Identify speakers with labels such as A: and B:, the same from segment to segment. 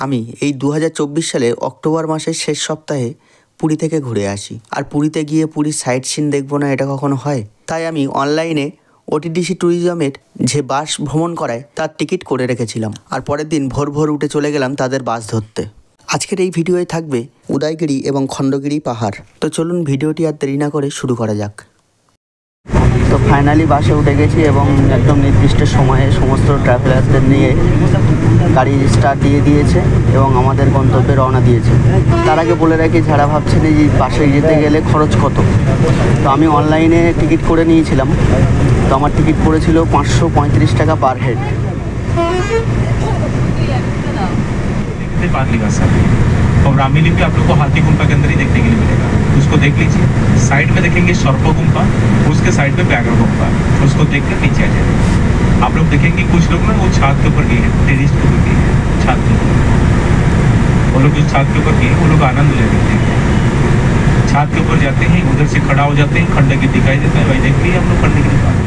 A: আমি এই 2024 সালে অক্টোবর মাসের শেষ সপ্তাহে পুরী থেকে ঘুরে আসি। আর পুরীতে গিয়ে পুরীর সাইট সিন দেখবো না, এটা কখনো হয়? তাই আমি অনলাইনে ওটিডিসি ট্যুরিজমের যে বাস ভ্রমণ করায় তার টিকিট করে রেখেছিলাম। আর পরের দিন ভোর ভোর উঠে চলে গেলাম তাদের বাস ধরতে। আজকের এই ভিডিওয় থাকবে উদয়গিরি এবং খণ্ডগিরি পাহাড়। তো চলুন ভিডিওটি আর দেরি না করে শুরু করা যাক। তো ফাইনালি বাসে উঠে গেছি এবং একদম নির্দিষ্ট সময়ে সমস্ত ট্রাভেলারদের নিয়ে গাড়ি স্টার্ট দিয়ে দিয়েছে এবং আমাদের গন্তব্যে রওনা দিয়েছে। তার আগে বলে রাখি, যারা ভাবছেন এই বাসে যেতে গেলে খরচ কত, তো আমি অনলাইনে টিকিট করে নিয়েছিলাম। তো আমার টিকিট পড়েছিল 535 টাকা পার হেড।
B: और रामलीला भी आप लोग को हाथी गुम्फा के अंदर ही देखने के लिए मिलेगा, उसको देख लीजिए। साइड में देखेंगे सर्प गुम्फा, उसके साइड में व्याघ्र गुम्फा, उसको देख कर नीचे आ जाएंगे। आप लोग देखेंगे कुछ लोग ना वो छत के ऊपर गए हैं, टेरिस के ऊपर गए हैं, छत के ऊपर। वो लोग जो छत के ऊपर गए वो लोग आनंद ले रहे हैं। छत के ऊपर जाते हैं, उधर से खड़ा हो जाते हैं, खंडगिरी दिखाई देता है। भाई देख लीजिए हम लोग खंडगिरी पास।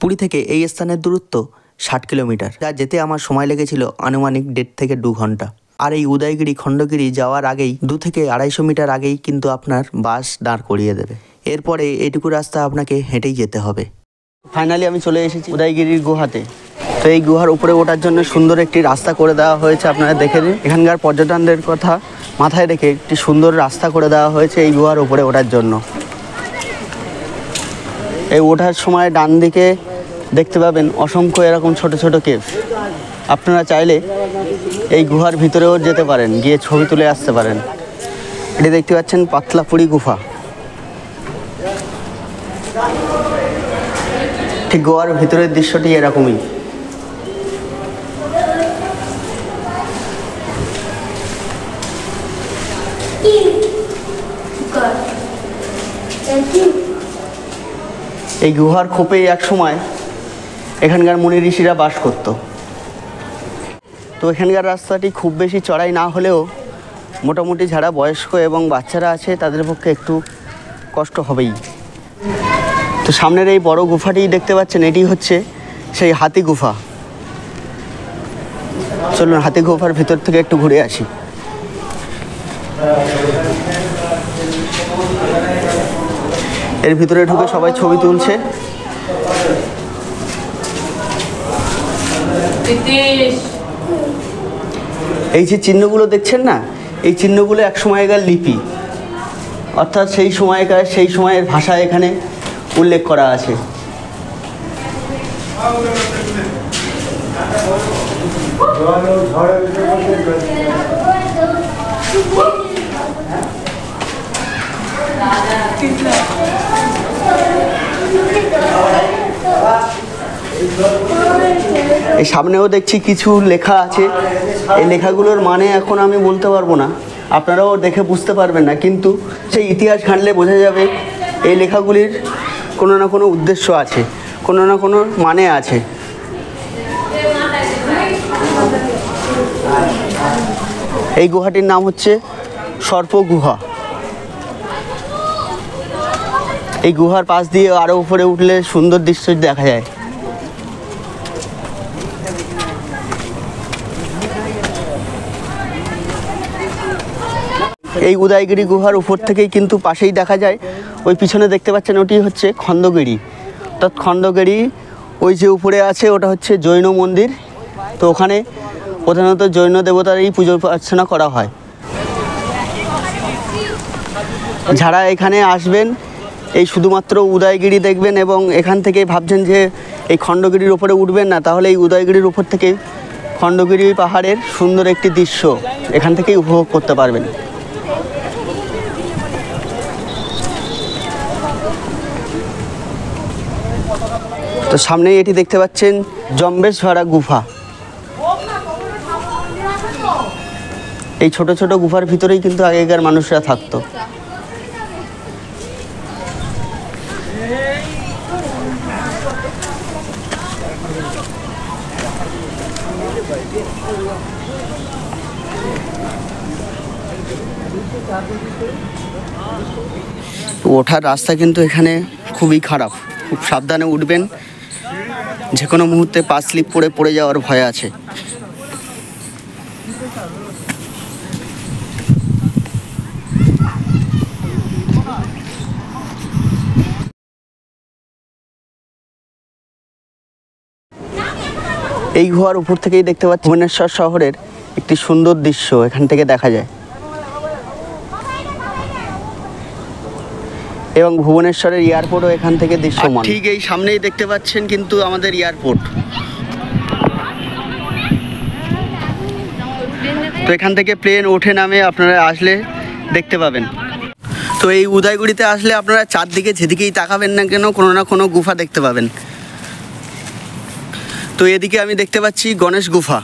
A: পুরী থেকে এই স্থানের দূরত্ব 60 কিলোমিটার, যা যেতে আমার সময় লেগেছিল আনুমানিক 1.5 থেকে 2 ঘন্টা। আর এই উদয়গিরি খণ্ডগিরি যাওয়ার আগেই 2 থেকে 250 মিটার আগেই কিন্তু আপনার বাস দাঁড় করিয়ে দেবে। এরপরে এইটুকু রাস্তা আপনাকে হেঁটেই যেতে হবে। ফাইনালি আমি চলে এসেছি উদয়গিরির গুহাতে। তো এই গুহার উপরে ওঠার জন্য সুন্দর একটি রাস্তা করে দেওয়া হয়েছে, আপনারা দেখে নিন। এখানকার পর্যটকদের কথা মাথায় রেখে একটি সুন্দর রাস্তা করে দেওয়া হয়েছে এই গুহার উপরে ওঠার জন্য। এই ওঠার সময় ডান দিকে দেখতে পাবেন অসংখ্য এরকম ছোট ছোট কেভ। আপনারা চাইলে এই গুহার ভিতরেও যেতে পারেন, গিয়ে ছবি তুলে আসতে পারেন। এটি দেখতে পাচ্ছেন পাতলাপুরি গুহা। ঠিক গোয়ার ভিতরের দৃশ্যটি এরকমই। এই গুহার খোপেই এক সময় এখানকার মুনি ঋষিরা বাস করত। তো এখানকার রাস্তাটি খুব বেশি চড়াই না হলেও মোটামুটি যারা বয়স্ক এবং বাচ্চারা আছে তাদের পক্ষে একটু কষ্ট হবেই। তো সামনের এই বড় গুফাটি দেখতে পাচ্ছেন, এটি হচ্ছে সেই হাতি গুফা। চলুন হাতি গুফার ভিতর থেকে একটু ঘুরে আসি। এর ভিতরে ঢুকে সবাই ছবি তুলছে। এই যে চিহ্নগুলো দেখছেন না, এই চিহ্নগুলো এক সময়কার লিপি, অর্থাৎ সেই সময়ের ভাষা এখানে উল্লেখ করা আছে। এই সামনেও দেখছি কিছু লেখা আছে। এই লেখাগুলোর মানে এখন আমি বলতে পারবো না, আপনারাও দেখে বুঝতে পারবেন না, কিন্তু সেই ইতিহাস ঘাঁটলে বোঝা যাবে এই লেখাগুলির কোনো না কোনো উদ্দেশ্য আছে, কোনো না কোনো মানে আছে। এই গুহাটির নাম হচ্ছে সর্প গুহা। এই গুহার পাশ দিয়ে আরো উপরে উঠলে সুন্দর দৃশ্য দেখা যায়। এই উদয়গিরি গুহার উপর থেকেই কিন্তু পাশেই দেখা যায়, ওই পিছনে দেখতে পাচ্ছেন ওটি হচ্ছে খণ্ডগিরি। অর্থাৎ খণ্ডগিরি ওই যে উপরে আছে ওটা হচ্ছে জৈন মন্দির। তো ওখানে প্রধানত জৈন দেবতারই পুজো অর্চনা করা হয়। যারা এখানে আসবেন এই শুধুমাত্র উদয়গিরি দেখবেন এবং এখান থেকে ভাবছেন যে এই খণ্ডগিরির উপরে উঠবেন না, তাহলে এই উদয়গিরির উপর থেকে খণ্ডগিরি পাহাড়ের সুন্দর একটি দৃশ্য এখান থেকেই উপভোগ করতে পারবেন। তো সামনেই এটি দেখতে পাচ্ছেন জম্বেশ্বরা গুফা। এই ছোট ছোট গুফার ভিতরেই কিন্তু আগেকার মানুষরা থাকতো। ওঠার রাস্তা কিন্তু এখানে খুবই খারাপ, খুব সাবধানে উঠবেন, যে কোনো মুহূর্তে পা স্লিপ করে পড়ে যাওয়ার ভয় আছে। এই গুহার উপর থেকেই দেখতে পাচ্ছি ভুবনেশ্বর শহরের একটি সুন্দর দৃশ্য এখান থেকে দেখা যায়, এবং ভুবনেশ্বরের এয়ারপোর্টও এখান থেকে দৃশ্যমান। ঠিক এই সামনেই দেখতে পাচ্ছেন কিন্তু আমাদের এয়ারপোর্ট। তো এখান থেকে প্লেন ওঠে নামে আপনারা আসলে দেখতে পাবেন। তো এই উদয়গুড়িতে আসলে আপনারা চারদিকে যেদিকেই তাকাবেন না কেন কোনো না কোনো গুফা দেখতে পাবেন। তো এদিকে আমি দেখতে পাচ্ছি গণেশ গুফা।